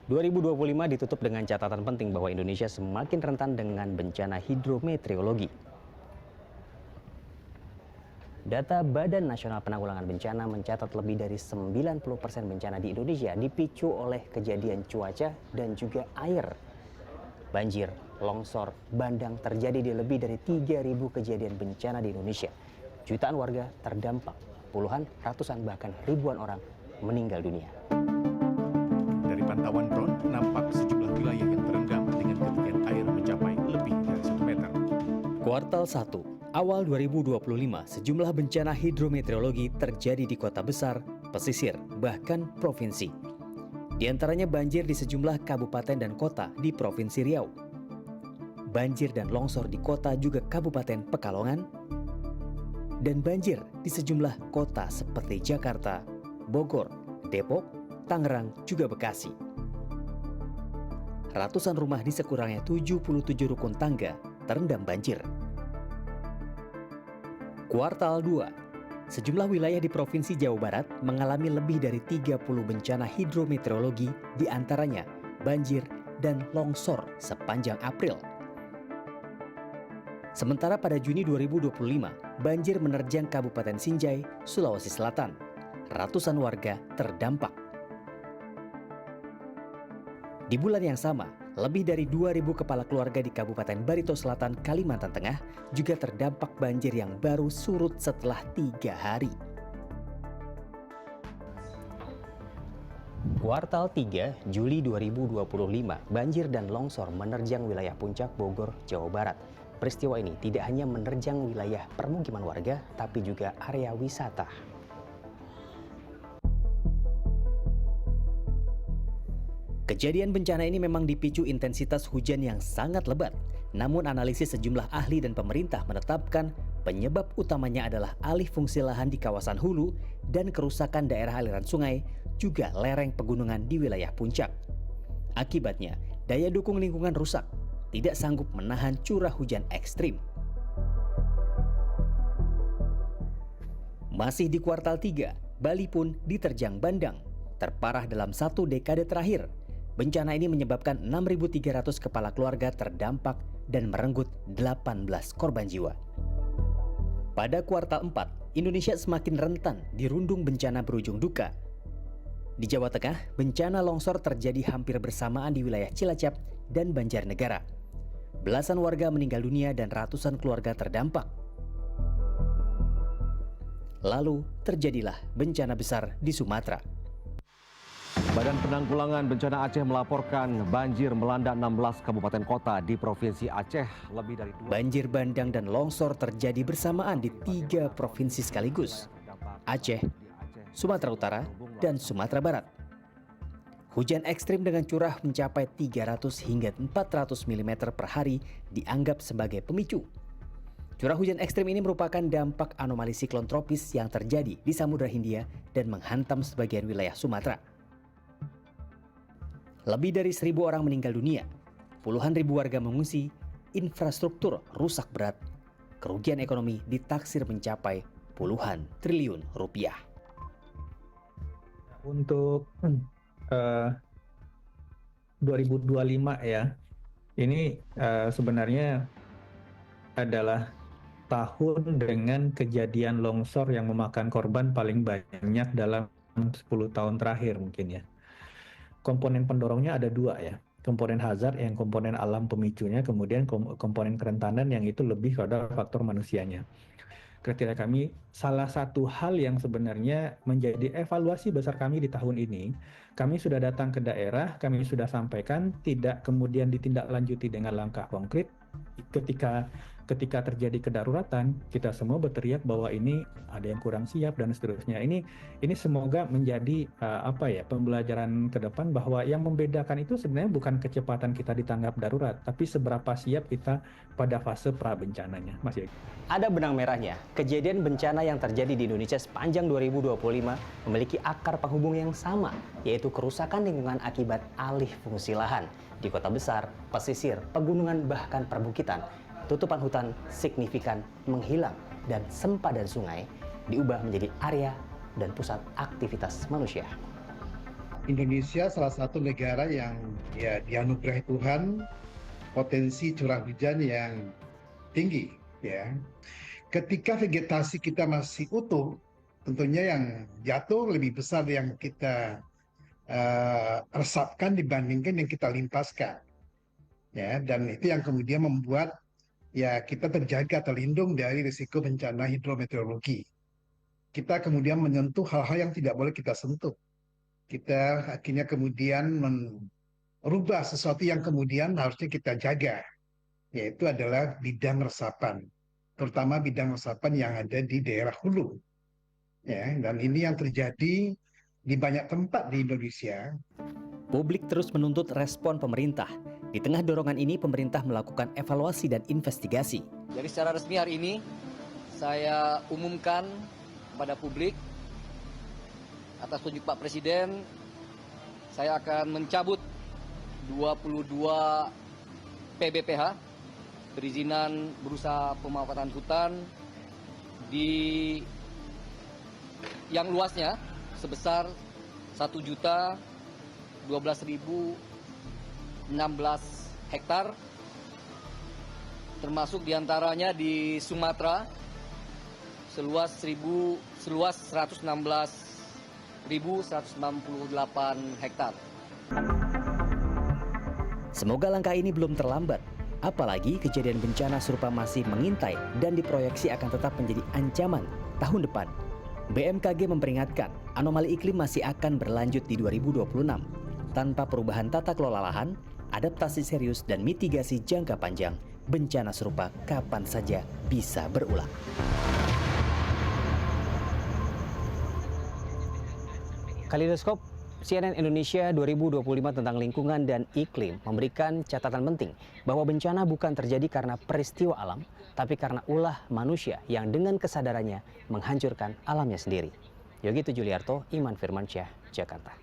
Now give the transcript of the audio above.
2025 ditutup dengan catatan penting bahwa Indonesia semakin rentan dengan bencana hidrometeorologi. Data Badan Nasional Penanggulangan Bencana mencatat lebih dari 90% bencana di Indonesia dipicu oleh kejadian cuaca dan juga air. Banjir, longsor, bandang terjadi di lebih dari 3.000 kejadian bencana di Indonesia. Jutaan warga terdampak, puluhan, ratusan, bahkan ribuan orang meninggal dunia. Dari pantauan drone, nampak sejumlah wilayah yang terendam dengan ketinggian air mencapai lebih dari 1 meter. Kuartal 1, awal 2025, sejumlah bencana hidrometeorologi terjadi di kota besar, pesisir, bahkan provinsi. Di antaranya banjir di sejumlah kabupaten dan kota di Provinsi Riau. Banjir dan longsor di kota juga Kabupaten Pekalongan. Dan banjir di sejumlah kota seperti Jakarta, Bogor, Depok, Tangerang, juga Bekasi. Ratusan rumah di sekurangnya 77 rukun tangga terendam banjir. Kuartal 2, sejumlah wilayah di Provinsi Jawa Barat mengalami lebih dari 30 bencana hidrometeorologi, di antaranya banjir dan longsor sepanjang April. Sementara pada Juni 2025, banjir menerjang Kabupaten Sinjai, Sulawesi Selatan. Ratusan warga terdampak. Di bulan yang sama, lebih dari 2.000 kepala keluarga di Kabupaten Barito Selatan, Kalimantan Tengah juga terdampak banjir yang baru surut setelah 3 hari. Kuartal 3, Juli 2025, banjir dan longsor menerjang wilayah Puncak, Bogor, Jawa Barat. Peristiwa ini tidak hanya menerjang wilayah permukiman warga, tapi juga area wisata. Kejadian bencana ini memang dipicu intensitas hujan yang sangat lebat. Namun analisis sejumlah ahli dan pemerintah menetapkan penyebab utamanya adalah alih fungsi lahan di kawasan hulu dan kerusakan daerah aliran sungai, juga lereng pegunungan di wilayah puncak. Akibatnya, daya dukung lingkungan rusak, tidak sanggup menahan curah hujan ekstrim. Masih di kuartal 3, Bali pun diterjang bandang. Terparah dalam 1 dekade terakhir. Bencana ini menyebabkan 6.300 kepala keluarga terdampak dan merenggut 18 korban jiwa. Pada kuartal 4, Indonesia semakin rentan dirundung bencana berujung duka. Di Jawa Tengah, bencana longsor terjadi hampir bersamaan di wilayah Cilacap dan Banjarnegara. Belasan warga meninggal dunia dan ratusan keluarga terdampak. Lalu terjadilah bencana besar di Sumatera. Badan Penanggulangan Bencana Aceh melaporkan banjir melanda 16 kabupaten kota di Provinsi Aceh. Lebih dari 2 banjir bandang dan longsor terjadi bersamaan di 3 provinsi sekaligus, Aceh, Sumatera Utara, dan Sumatera Barat. Hujan ekstrim dengan curah mencapai 300 hingga 400 mm per hari dianggap sebagai pemicu. Curah hujan ekstrim ini merupakan dampak anomali siklon tropis yang terjadi di Samudra Hindia dan menghantam sebagian wilayah Sumatera. Lebih dari 1.000 orang meninggal dunia, puluhan ribu warga mengungsi, infrastruktur rusak berat, kerugian ekonomi ditaksir mencapai puluhan triliun rupiah. Untuk 2025 ya, ini sebenarnya adalah tahun dengan kejadian longsor yang memakan korban paling banyak dalam 10 tahun terakhir mungkin ya. Komponen pendorongnya ada 2 ya, komponen hazard yang komponen alam pemicunya, kemudian komponen kerentanan yang itu lebih pada faktor manusianya. Kriteria kami, salah satu hal yang sebenarnya menjadi evaluasi besar kami di tahun ini, kami sudah datang ke daerah, kami sudah sampaikan, tidak kemudian ditindaklanjuti dengan langkah konkret. Ketika terjadi kedaruratan, kita semua berteriak bahwa ini ada yang kurang siap dan seterusnya. Ini semoga menjadi pembelajaran ke depan bahwa yang membedakan itu sebenarnya bukan kecepatan kita ditanggap darurat, tapi seberapa siap kita pada fase pra bencananya. Mas Yogi. Ada benang merahnya. Kejadian bencana yang terjadi di Indonesia sepanjang 2025 memiliki akar penghubung yang sama, yaitu kerusakan lingkungan akibat alih fungsi lahan di kota besar, pesisir, pegunungan, bahkan perbukitan. Tutupan hutan signifikan menghilang dan sempadan sungai diubah menjadi area dan pusat aktivitas manusia. Indonesia salah satu negara yang ya dianugerahi Tuhan potensi curah hujan yang tinggi, ya. Ketika vegetasi kita masih utuh, tentunya yang jatuh lebih besar yang kita resapkan dibandingkan yang kita limpaskan, ya. Dan itu yang kemudian membuat ya kita terjaga, terlindung dari risiko bencana hidrometeorologi. Kita kemudian menyentuh hal-hal yang tidak boleh kita sentuh. Kita akhirnya kemudian merubah sesuatu yang kemudian harusnya kita jaga, yaitu adalah bidang resapan, terutama bidang resapan yang ada di daerah hulu. Ya, dan ini yang terjadi di banyak tempat di Indonesia. Publik terus menuntut respon pemerintah. Di tengah dorongan ini, pemerintah melakukan evaluasi dan investigasi. Jadi secara resmi hari ini, saya umumkan kepada publik, atas tunjuk Pak Presiden, saya akan mencabut 22 PBPH, perizinan berusaha pemanfaatan hutan, di yang luasnya sebesar 1.012.016 hektar, termasuk diantaranya di Sumatera seluas 116.198 hektar. Semoga langkah ini belum terlambat, apalagi kejadian bencana serupa masih mengintai dan diproyeksi akan tetap menjadi ancaman tahun depan. BMKG memperingatkan anomali iklim masih akan berlanjut di 2026 tanpa perubahan tata kelola lahan, adaptasi serius dan mitigasi jangka panjang. Bencana serupa kapan saja bisa berulang. Kaleidoskop CNN Indonesia 2025 tentang lingkungan dan iklim memberikan catatan penting bahwa bencana bukan terjadi karena peristiwa alam, tapi karena ulah manusia yang dengan kesadarannya menghancurkan alamnya sendiri. Yogi Tujuliarto, Iman Firmansyah, Jakarta.